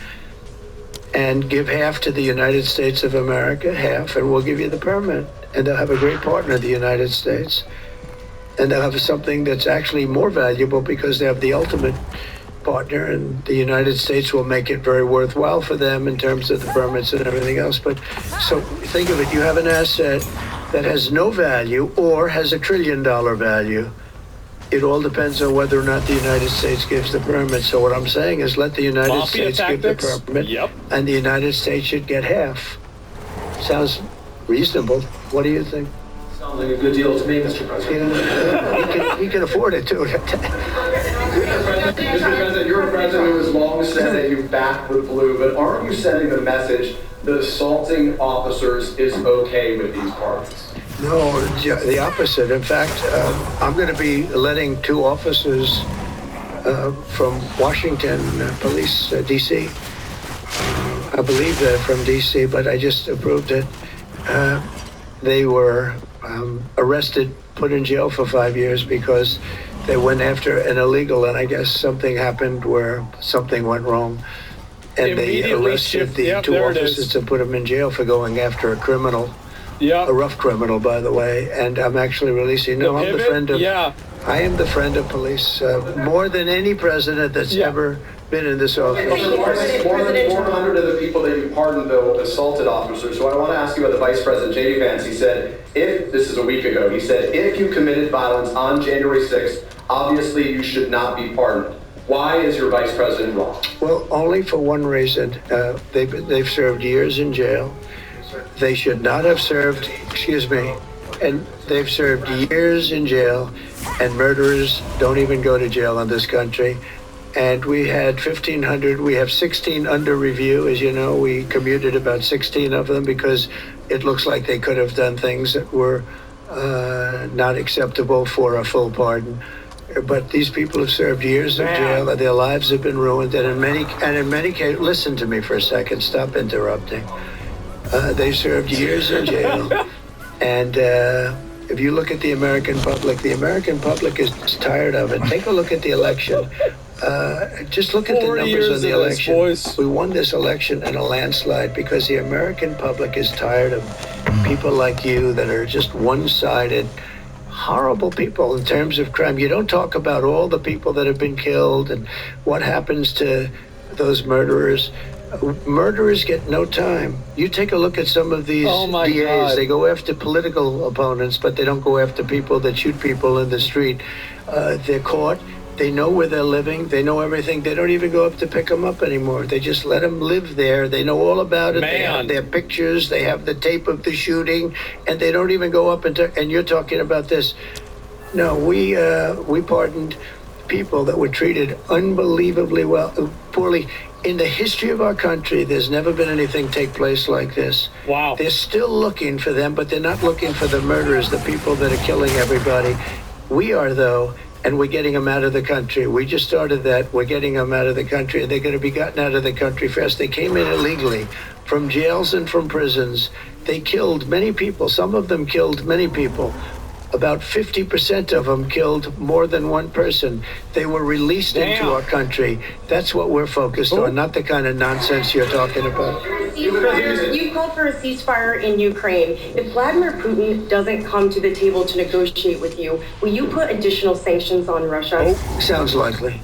and give half to the United States of America, half, and we'll give you the permit. And they'll have a great partner, the United States. And they'll have something that's actually more valuable because they have the ultimate partner, and the United States will make it very worthwhile for them in terms of the permits and everything else. But so think of it, you have an asset that has no value or has $1 trillion value. It all depends on whether or not the United States gives the permit. So what I'm saying is let the United States give the permit, and the United States should get half. Sounds reasonable. What do you think? Sounds like a good deal to me, Mr. President. He can afford it too. Mr. President, you're a president who has long said that you back the blue, but aren't you sending the message that assaulting officers is okay with these parties? No, the opposite. In fact, I'm going to be letting 2 officers from Washington Police, D.C. I believe they're from D.C., but I just approved it. They were arrested, put in jail for 5 years because they went after an illegal, and I guess something happened where something went wrong. And they arrested the 2 officers and put them in jail for going after a criminal. Yeah. A rough criminal, by the way. And I'm actually releasing. No, I'm the friend of. Yeah. I am the friend of police more than any president that's ever been in this office. More than 400 of the people that you pardoned, though, assaulted officers. So I want to ask you about the Vice President, J.D. Vance. He said, this is a week ago, he said, if you committed violence on January 6th, obviously you should not be pardoned. Why is your Vice President wrong? Well, only for one reason. They've served years in jail. They should not have served, and they've served years in jail, and murderers don't even go to jail in this country. And we had 1,500, we have 16 under review. As you know, we commuted about 16 of them because it looks like they could have done things that were not acceptable for a full pardon. But these people have served years of jail, and their lives have been ruined. And in many cases, listen to me for a second, stop interrupting. They served years in jail, and if you look at the American public is tired of it. Take a look at the election. Just look at the numbers of the election. We won this election in a landslide because the American public is tired of people like you that are just one-sided, horrible people in terms of crime. You don't talk about all the people that have been killed and what happens to those murderers. Murderers get no time. You take a look at some of these DAs. God. They go after political opponents, but they don't go after people that shoot people in the street. They're caught. They know where they're living. They know everything. They don't even go up to pick them up anymore. They just let them live there. They know all about it. They have their pictures. They have the tape of the shooting, and they don't even go up and you're talking about this. No, we pardoned people that were treated unbelievably poorly. In the history of our country, there's never been anything take place like this. Wow. They're still looking for them, but they're not looking for the murderers, the people that are killing everybody. We are, though, and we're getting them out of the country. We just started that. We're getting them out of the country, and they're going to be gotten out of the country fast. They came in illegally from jails and from prisons. They killed many people. Some of them killed many people. About 50% of them killed more than one person. They were released into our country. That's what we're focused on, not the kind of nonsense you're talking about. You called for a ceasefire in Ukraine. If Vladimir Putin doesn't come to the table to negotiate with you, will you put additional sanctions on Russia? Sounds likely.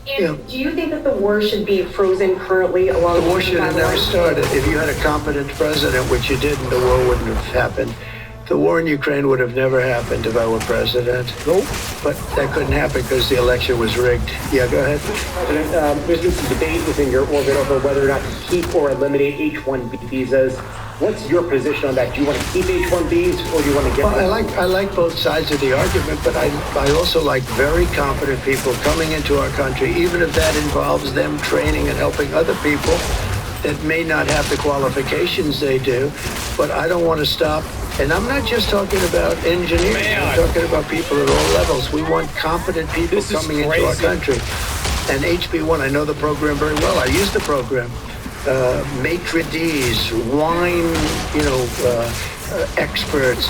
And do you think that the war should be frozen currently along The war should have never started. If you had a competent president, which you didn't, the war wouldn't have happened. The war in Ukraine would have never happened if I were president. But that couldn't happen because the election was rigged. Yeah, go ahead. President, there's been some debate within your orbit over whether or not to keep or eliminate H-1B visas. What's your position on that? Do you want to keep H-1Bs or do you want to get them? I like both sides of the argument, but I also like very competent people coming into our country, even if that involves them training and helping other people that may not have the qualifications they do. But I don't want to stop. And I'm not just talking about engineers. I'm talking about people at all levels. We want competent people coming into our country. And HB1, I know the program very well. I use the program. Maitre d's, wine, experts,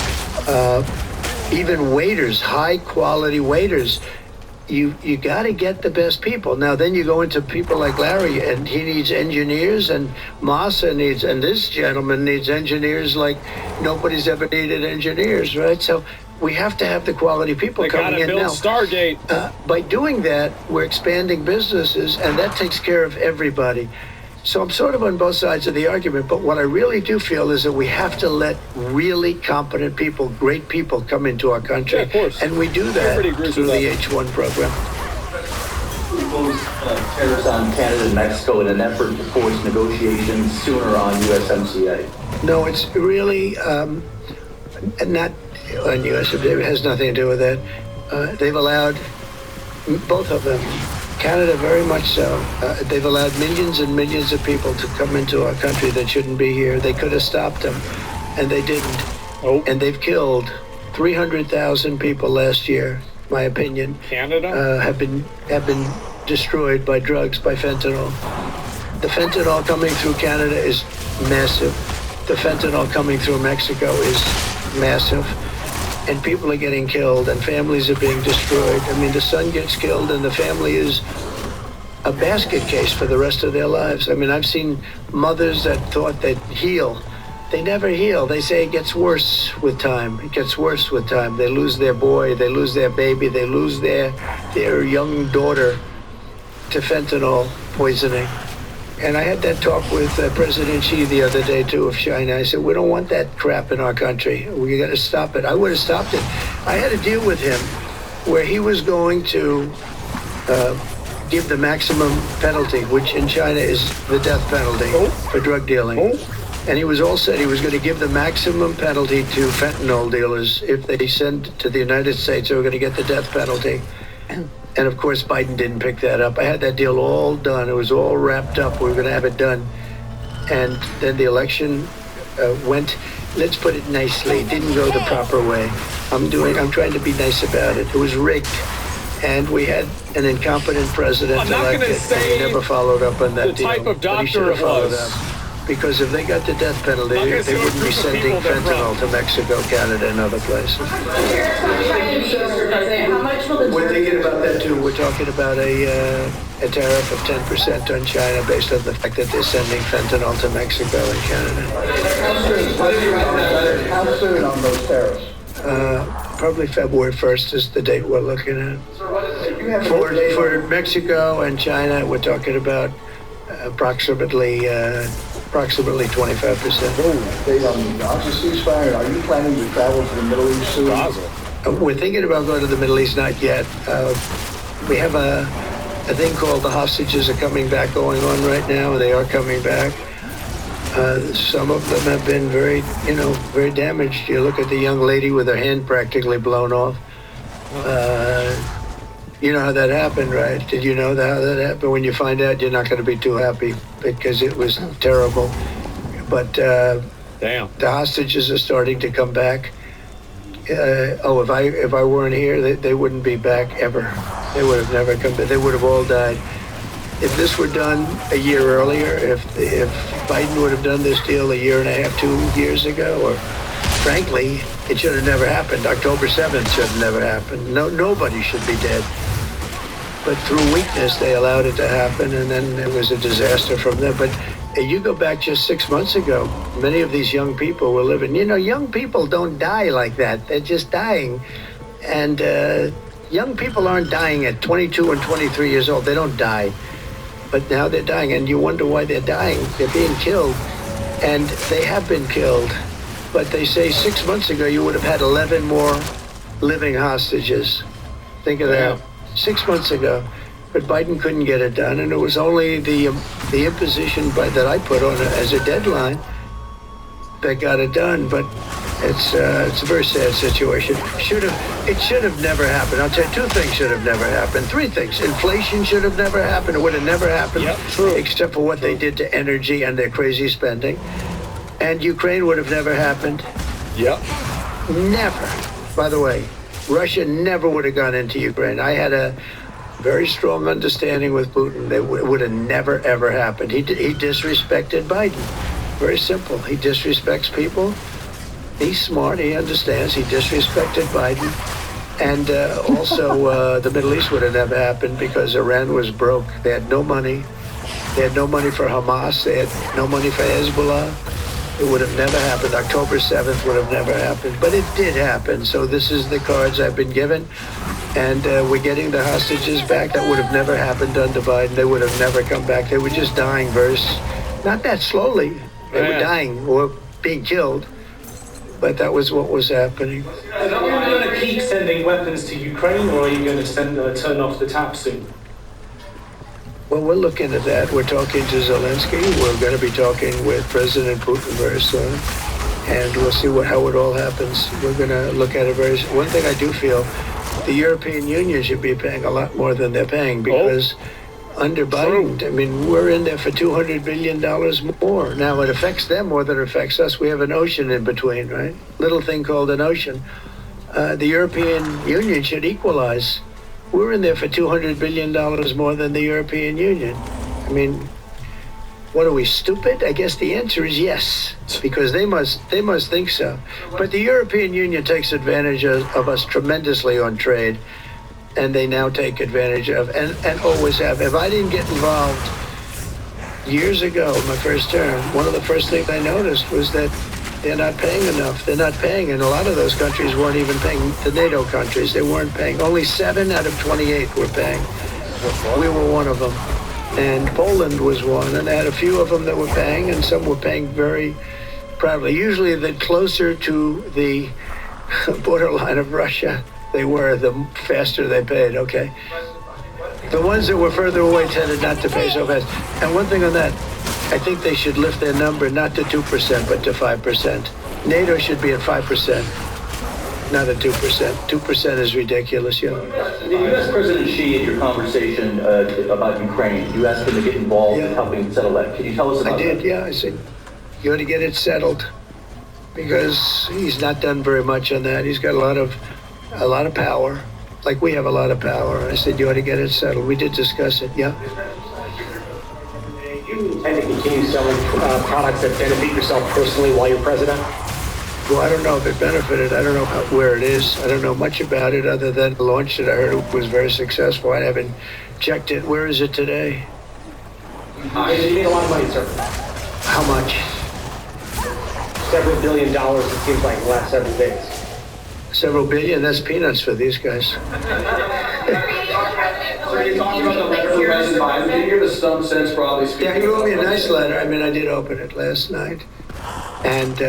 even waiters, high quality waiters. You got to get the best people. Now, then you go into people like Larry, and he needs engineers, and Massa needs, and this gentleman needs engineers like nobody's ever needed engineers, right? So we have to have the quality people coming in now. Stargate. By doing that, we're expanding businesses, and that takes care of everybody. So I'm sort of on both sides of the argument, but what I really do feel is that we have to let really competent people, great people, come into our country. Yeah, of course. And we do that through the H-1 program. Tariffs on Canada and Mexico in an effort to force negotiations sooner on USMCA. No, it's really not on USMCA. It has nothing to do with that. They've allowed both of them. Canada, very much so. They've allowed millions and millions of people to come into our country that shouldn't be here. They could have stopped them, and they didn't. And they've killed 300,000 people last year, my opinion. Canada? Have been destroyed by drugs, by fentanyl. The fentanyl coming through Canada is massive. The fentanyl coming through Mexico is massive. And people are getting killed, and families are being destroyed. I mean, the son gets killed, and the family is a basket case for the rest of their lives. I mean, I've seen mothers that thought they'd heal. They never heal. They say it gets worse with time. It gets worse with time. They lose their boy, they lose their baby, they lose their young daughter to fentanyl poisoning. And I had that talk with President Xi the other day, too, of China. I said, we don't want that crap in our country. We got to stop it. I would have stopped it. I had a deal with him where he was going to give the maximum penalty, which in China is the death penalty for drug dealing. And he was all set. He was going to give the maximum penalty to fentanyl dealers. If they send to the United States, they were going to get the death penalty. And of course, Biden didn't pick that up. I had that deal all done. It was all wrapped up. We were going to have it done. And then the election went, let's put it nicely, it didn't go the proper way. I'm trying to be nice about it. It was rigged. And we had an incompetent president elected, and he never followed up on that deal. The type of But he should doctor have it followed was. up. Because if they got the death penalty, they wouldn't be sending fentanyl to Mexico, Canada, and other places. We're thinking about that too. We're talking about a tariff of 10% on China based on the fact that they're sending fentanyl to Mexico and Canada. How soon on those tariffs? probably February 1st is the date we're looking at. For Mexico and China, we're talking about approximately 25%. Date on the Gaza ceasefire. Are you planning to travel to the Middle East soon? We're thinking about going to the Middle East, not yet. We have a thing called the hostages are coming back going on right now. They are coming back. Some of them have been very damaged. You look at the young lady with her hand practically blown off. You know how that happened, right? Did you know how that happened? When you find out, you're not going to be too happy because it was terrible. But the hostages are starting to come back. If I weren't here, they wouldn't be back ever. They would have never come back. They would have all died. If this were done a year earlier, if Biden would have done this deal a year and a half, 2 years ago, or frankly, it should have never happened. October 7th should have never happened. Nobody should be dead. But through weakness, they allowed it to happen, and then it was a disaster from there. But you go back just 6 months ago, many of these young people were living. Young people don't die like that. They're just dying. And young people aren't dying at 22 and 23 years old. They don't die. But now they're dying, and you wonder why they're dying. They're being killed, and they have been killed. But they say 6 months ago, you would have had 11 more living hostages. Think of that. 6 months ago. But Biden couldn't get it done, and it was only the imposition that I put on it as a deadline that got it done. But it's a very sad situation. It should have never happened. I'll tell you, 2 things should have never happened. 3 things. Inflation should have never happened. It would have never happened, except for what they did to energy and their crazy spending. And Ukraine would have never happened. Never. By the way, Russia never would have gone into Ukraine. I had a very strong understanding with Putin. It would have never, ever happened. He disrespected Biden. Very simple. He disrespects people. He's smart. He understands. He disrespected Biden. And also, the Middle East would have never happened because Iran was broke. They had no money. They had no money for Hamas. They had no money for Hezbollah. It would have never happened. October 7th would have never happened. But it did happen. So this is the cards I've been given. And we're getting the hostages back. That would have never happened under Biden. They would have never come back. They were just dying not that slowly. They were dying or being killed. But that was what was happening. Are you going to keep sending weapons to Ukraine, or are you going to turn off the tap soon? Well, we're looking at that. We're talking to Zelensky. We're going to be talking with President Putin very soon. And we'll see how it all happens. We're going to look at it one thing I do feel, the European Union should be paying a lot more than they're paying because under Biden, I mean, we're in there for $200 billion more. Now, it affects them more than it affects us. We have an ocean in between, right? Little thing called an ocean. The European Union should equalize. We're in there for $200 billion more than the European Union. I mean, what are we, stupid? I guess the answer is yes, because they must think so. But the European Union takes advantage of us tremendously on trade, and they now take advantage of, and always have. If I didn't get involved years ago, my first term, one of the first things I noticed was that they're not paying enough. They're not paying, and a lot of those countries weren't even paying. The NATO countries, they weren't paying. Only 7 out of 28 were paying. We were one of them. And Poland was one, and they had a few of them that were paying, and some were paying very proudly. Usually, the closer to the borderline of Russia they were, the faster they paid, okay? The ones that were further away tended not to pay so fast. And one thing on that, I think they should lift their number not to 2%, but to 5%. NATO should be at 5%, not at 2%. 2% is ridiculous, you know. The U.S. President Xi, in your conversation about Ukraine, you asked him to get involved in helping settle that. Can you tell us about that? I did, yeah. I said, you ought to get it settled because he's not done very much on that. He's got a lot of power, like we have a lot of power. I said, you ought to get it settled. We did discuss it, yeah. Do you intend to continue selling products that benefit yourself personally while you're president? Well, I don't know if it benefited. I don't know where it is. I don't know much about it other than the launch that I heard it was very successful. I haven't checked it. Where is it today? You made a lot of money, sir. How much? Several $billions, it seems like, in the last 7 days. several billion, that's peanuts for these guys. So you talked about the letter from President Biden. Can you give us some sense, broadly speaking? Yeah, he wrote me a nice letter. I mean, I did open it last night. And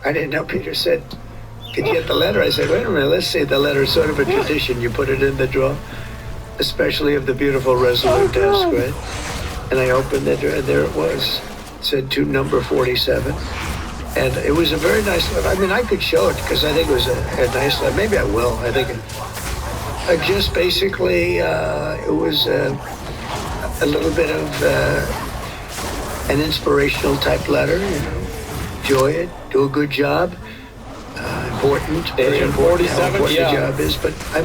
I didn't know. Peter said, "Did you get the letter?" I said, "Wait a minute, let's see. The letter is sort of a tradition. You put it in the drawer, especially of the beautiful Resolute desk, right?" And I opened it, and there it was. It said to number 47. And it was a very nice letter. I mean, I could show it because I think it was a nice letter. Maybe I will. I think just basically, it was a little bit of an inspirational type letter, you know. Enjoy it, do a good job. Important, very important how important the job is. But I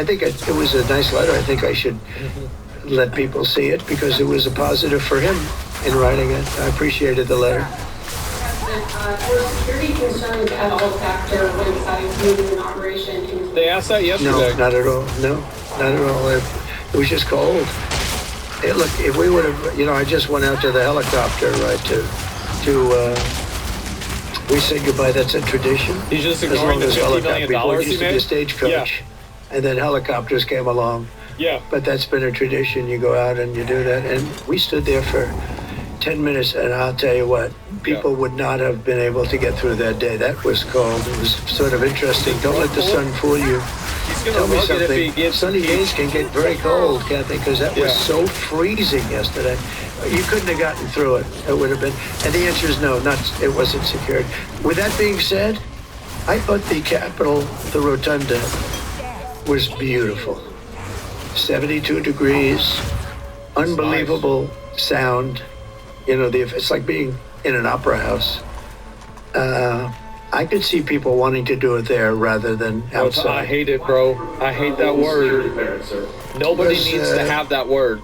think it was a nice letter. I think I should let people see it because it was a positive for him in writing it. I appreciated the letter. Were security concerns at all a factor when deciding to move an operation into... They asked that yesterday. No, not at all. No, not at all. It was just cold. Look, if we would have, you know, I just went out to the helicopter, right, we say goodbye, that's a tradition. He's just ignoring the $50 million before it he used to be made? a stagecoach, and then helicopters came along. Yeah. But that's been a tradition. You go out and you do that. And we stood there for 10 minutes, and I'll tell you what, people would not have been able to get through that day. That was cold. It was sort of interesting. Don't let the sun fool you. Tell me something. Sunny days can get very cold, can't they? Because that was so freezing yesterday. You couldn't have gotten through it. It would have been. And the answer is no, it wasn't secured. With that being said, I thought the Capitol, the Rotunda, was beautiful. 72 degrees, unbelievable sound. You know, it's like being in an opera house. I could see people wanting to do it there rather than outside. I hate it, bro. I hate that word. Nobody needs to have that word.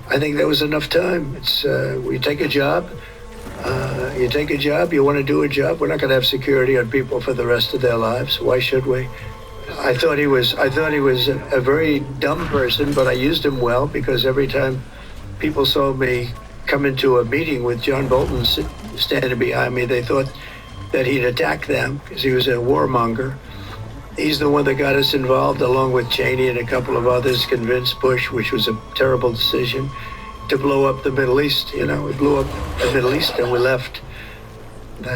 I think there was enough time. It's you take a job. You want to do a job. We're not going to have security on people for the rest of their lives. Why should we? I thought he was a very dumb person, but I used him well because every time people saw me come into a meeting with John Bolton standing behind me, they thought that he'd attack them because he was a warmonger. He's the one that got us involved, along with Cheney and a couple of others, convinced Bush, which was a terrible decision, to blow up the Middle East. You know, we blew up the Middle East and we left.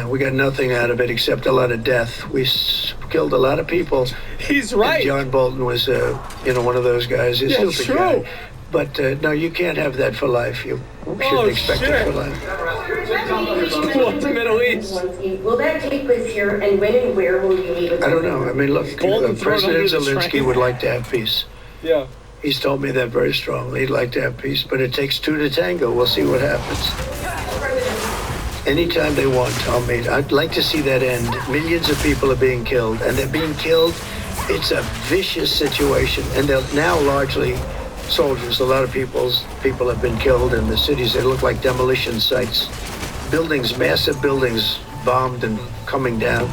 We got nothing out of it except a lot of death. We killed a lot of people. He's right. And John Bolton was, one of those guys. He's a stupid guy. But no, you can't have that for life. You shouldn't expect it for life. The Middle East. Will that take place here, and when and where will you meet with I don't know. I mean, look, President Zelensky would like to have peace. Yeah. He's told me that very strongly. He'd like to have peace, but it takes two to tango. We'll see what happens. Anytime they want, I'll meet. I'd like to see that end. Millions of people are being killed, and they're being killed. It's a vicious situation, and they're now largely soldiers. A lot of people have been killed in the cities. They look like demolition sites. Buildings, massive buildings bombed and coming down.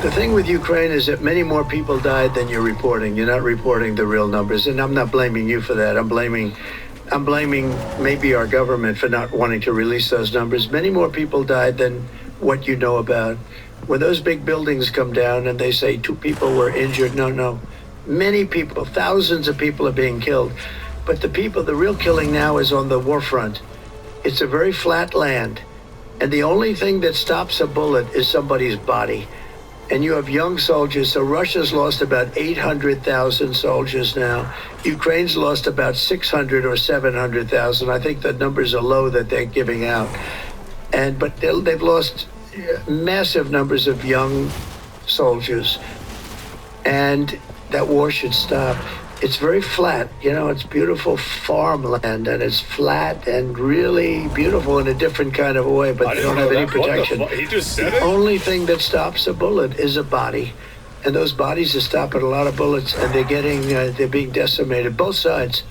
The thing with Ukraine is that many more people died than you're reporting. You're not reporting the real numbers, and I'm not blaming you for that. I'm blaming maybe our government for not wanting to release those numbers. Many more people died than what you know about. When those big buildings come down and they say 2 people were injured, no. Many people, thousands of people are being killed. But the real killing now is on the war front. It's a very flat land. And the only thing that stops a bullet is somebody's body. And you have young soldiers. So Russia's lost about 800,000 soldiers now. Ukraine's lost about 600 or 700,000. I think the numbers are low that they're giving out. But they've lost massive numbers of young soldiers. And that war should stop. It's very flat, it's beautiful farmland, and it's flat and really beautiful in a different kind of a way, but they don't have any protection. He just said it? The only thing that stops a bullet is a body, and those bodies are stopping a lot of bullets, and they're being decimated, both sides.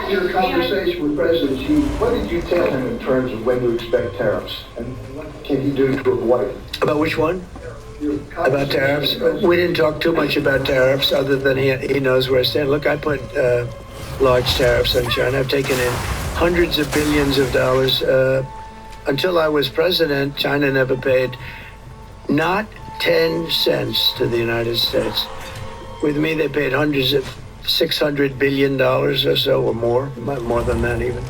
Your conversation with President Xi, what did you tell him in terms of when to expect tariffs, and what can he do to avoid it? About which one? About tariffs? We didn't talk too much about tariffs, other than he knows where I stand. Look, I put large tariffs on China. I've taken in hundreds of billions of dollars. Until I was president, China never paid not 10 cents to the United States. With me, they paid hundreds of $600 billion or so, or more than that even.